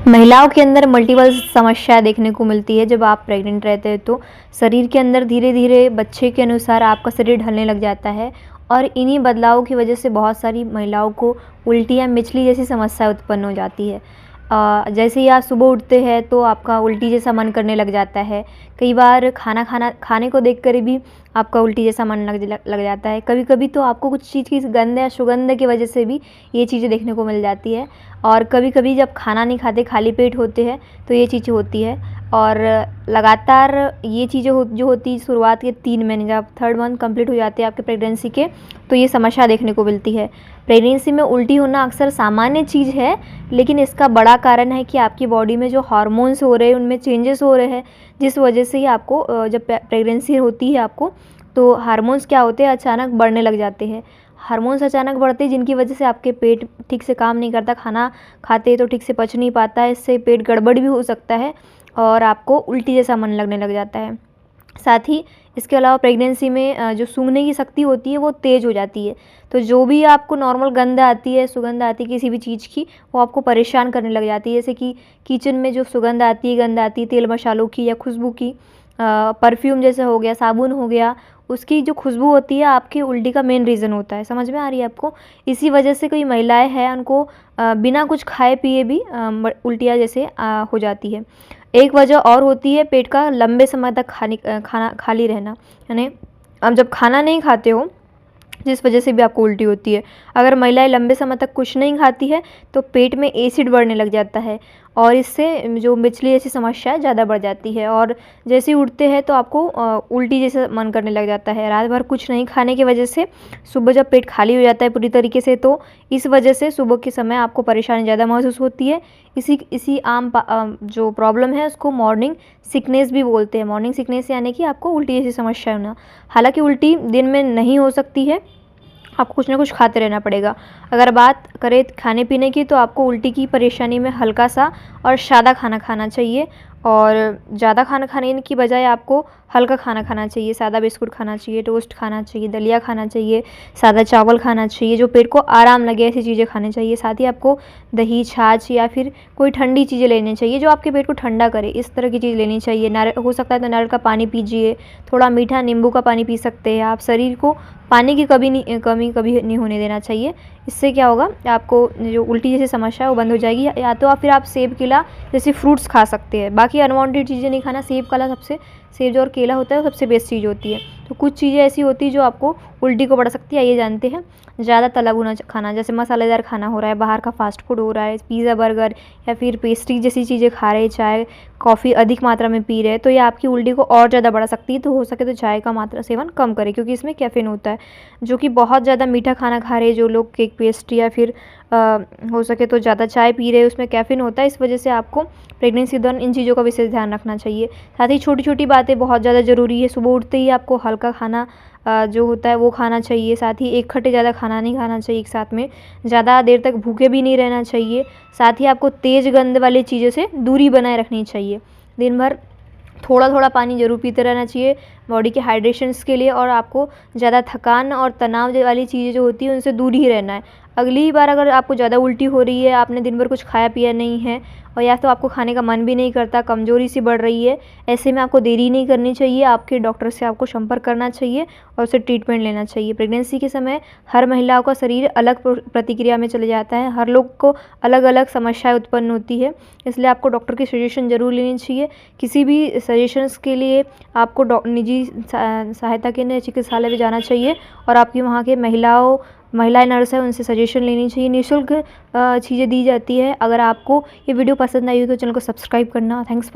महिलाओं के अंदर मल्टीपल समस्या देखने को मिलती है जब आप प्रेग्नेंट रहते हैं। तो शरीर के अंदर धीरे धीरे बच्चे के अनुसार आपका शरीर ढलने लग जाता है और इन्हीं बदलावों की वजह से बहुत सारी महिलाओं को उल्टी या मिचली जैसी समस्या उत्पन्न हो जाती है। जैसे ही आप सुबह उठते हैं तो आपका उल्टी जैसा मन करने लग जाता है। कई बार खाने को देखकर भी आपका उल्टी जैसा मन लग जाता है। कभी कभी तो आपको कुछ चीज़ की गंध या सुगंध की वजह से भी ये चीज़ें देखने को मिल जाती है। और कभी कभी जब खाना नहीं खाते, खाली पेट होते हैं, तो ये चीज़ें होती है। और लगातार ये चीज़ें जो होती है शुरुआत के 3 महीने, जब 3rd मंथ कंप्लीट हो जाते हैं आपके प्रेगनेंसी के, तो ये समस्या देखने को मिलती है। प्रेगनेंसी में उल्टी होना अक्सर सामान्य चीज़ है, लेकिन इसका बड़ा कारण है कि आपकी बॉडी में जो हार्मोन्स हो रहे हैं उनमें चेंजेस हो रहे हैं, जिस वजह से ही आपको जब प्रेगनेंसी होती है आपको, तो हार्मोन्स क्या होते हैं, अचानक बढ़ने लग जाते हैं। हार्मोन्स अचानक बढ़ते हैं जिनकी वजह से आपके पेट ठीक से काम नहीं करता, खाना खाते तो ठीक से पच नहीं पाता है, इससे पेट गड़बड़ भी हो सकता है और आपको उल्टी जैसा मन लगने लग जाता है। साथ ही इसके अलावा प्रेगनेंसी में जो सूंघने की शक्ति होती है वो तेज़ हो जाती है। तो जो भी आपको नॉर्मल गंध आती है, सुगंध आती है किसी भी चीज़ की, वो आपको परेशान करने लग जाती है। जैसे कि किचन में जो सुगंध आती है, गंध आती है तेल मसालों की या खुशबू की, परफ्यूम जैसे हो गया, साबुन हो गया, उसकी जो खुशबू होती है आपकी उल्टी का मेन रीज़न होता है। समझ में आ रही है आपको? इसी वजह से कई महिलाएं हैं, उनको बिना कुछ खाए पिए भी उल्टियाँ जैसे हो जाती है। एक वजह और होती है पेट का लंबे समय तक खाना खाली रहना, यानी आप जब खाना नहीं खाते हो, जिस वजह से भी आपको उल्टी होती है। अगर महिलाएं लंबे समय तक कुछ नहीं खाती है तो पेट में एसिड बढ़ने लग जाता है और इससे जो मिचली जैसी समस्या ज़्यादा बढ़ जाती है। और जैसे ही उठते हैं तो आपको उल्टी जैसा मन करने लग जाता है। रात भर कुछ नहीं खाने की वजह से सुबह जब पेट खाली हो जाता है पूरी तरीके से, तो इस वजह से सुबह के समय आपको परेशानी ज़्यादा महसूस होती है। इसी आम जो प्रॉब्लम है उसको मॉर्निंग सिकनेस भी बोलते हैं। मॉर्निंग सिकनेस यानी कि आपको उल्टी जैसी समस्या होना। हालांकि उल्टी दिन में नहीं हो सकती है, आपको कुछ ना कुछ खाते रहना पड़ेगा। अगर बात करें खाने पीने की, तो आपको उल्टी की परेशानी में हल्का सा और सादा खाना खाना चाहिए और ज़्यादा खाना खाने की बजाय आपको हल्का खाना खाना चाहिए। सादा बिस्कुट खाना चाहिए, टोस्ट खाना चाहिए, दलिया खाना चाहिए, सादा चावल खाना चाहिए, जो पेट को आराम लगे ऐसी चीज़ें खानी चाहिए। साथ ही आपको दही, छाछ या फिर कोई ठंडी चीज़ें लेनी चाहिए जो आपके पेट को ठंडा करे, इस तरह की चीज़ लेनी चाहिए। नारियल हो सकता है तो नारियल का पानी पीजिए, थोड़ा मीठा नींबू का पानी पी सकते हैं आप। शरीर को पानी की कमी कभी नहीं होने देना चाहिए। इससे क्या होगा, आपको जो उल्टी जैसी समस्या है वो बंद हो जाएगी। या तो फिर आप सेब, केला जैसे फ्रूट्स खा सकते हैं। बाकी अनवांटेड चीज़ें नहीं खाना। सेब, केला सेब जो और केला होता है वो सबसे बेस्ट चीज़ होती है। तो कुछ चीज़ें ऐसी होती है जो आपको उल्टी को बढ़ा सकती है, ये जानते हैं। ज़्यादा तला भुना खाना, जैसे मसालेदार खाना हो रहा है, बाहर का फास्ट फूड हो रहा है, पिज़्ज़ा, बर्गर या फिर पेस्ट्री जैसी चीज़ें खा रहे हैं, चाय कॉफ़ी अधिक मात्रा में पी रहे हैं, तो ये आपकी उल्टी को और ज़्यादा बढ़ा सकती है। तो हो सके तो चाय का मात्रा सेवन कम करें, क्योंकि इसमें कैफीन होता है। जो कि बहुत ज़्यादा मीठा खाना खा रहे हैं जो लोग, केक, पेस्ट्री या फिर हो सके तो ज़्यादा चाय पी रहे हैं, उसमें कैफीन होता है। इस वजह से आपको प्रेगनेंसी के दौरान इन चीज़ों का विशेष ध्यान रखना चाहिए। साथ ही छोटी छोटी बातें बहुत ज़्यादा ज़रूरी है। सुबह उठते ही आपको हल्का खाना जो होता है वो खाना चाहिए। साथ ही एक खट्टे ज़्यादा खाना नहीं खाना चाहिए एक साथ में। ज़्यादा देर तक भूखे भी नहीं रहना चाहिए। साथ ही आपको तेज़ गंध वाली चीज़ों से दूरी बनाए रखनी चाहिए। दिन भर थोड़ा थोड़ा पानी ज़रूर पीते रहना चाहिए बॉडी के हाइड्रेशंस के लिए। और आपको ज़्यादा थकान और तनाव वाली चीज़ें जो होती हैं उनसे दूर ही रहना है। अगली बार अगर आपको ज़्यादा उल्टी हो रही है, आपने दिन भर कुछ खाया पिया नहीं है और या तो आपको खाने का मन भी नहीं करता, कमज़ोरी सी बढ़ रही है, ऐसे में आपको देरी नहीं करनी चाहिए। आपके डॉक्टर से आपको संपर्क करना चाहिए और उससे ट्रीटमेंट लेना चाहिए। प्रेगनेंसी के समय हर महिलाओं का शरीर अलग प्रतिक्रिया में चले जाता है। हर लोग को अलग अलग समस्याएं उत्पन्न होती है, इसलिए आपको डॉक्टर की सजेशन ज़रूर लेनी चाहिए। किसी भी सजेशंस के लिए आपको निजी सहायता केंद्र चिकित्सालय में जाना चाहिए और आपकी वहाँ के महिलाएं नर्स है उनसे सजेशन लेनी चाहिए। निःशुल्क चीज़ें दी जाती है। अगर आपको ये वीडियो पसंद आई हो तो चैनल को सब्सक्राइब करना। थैंक्स।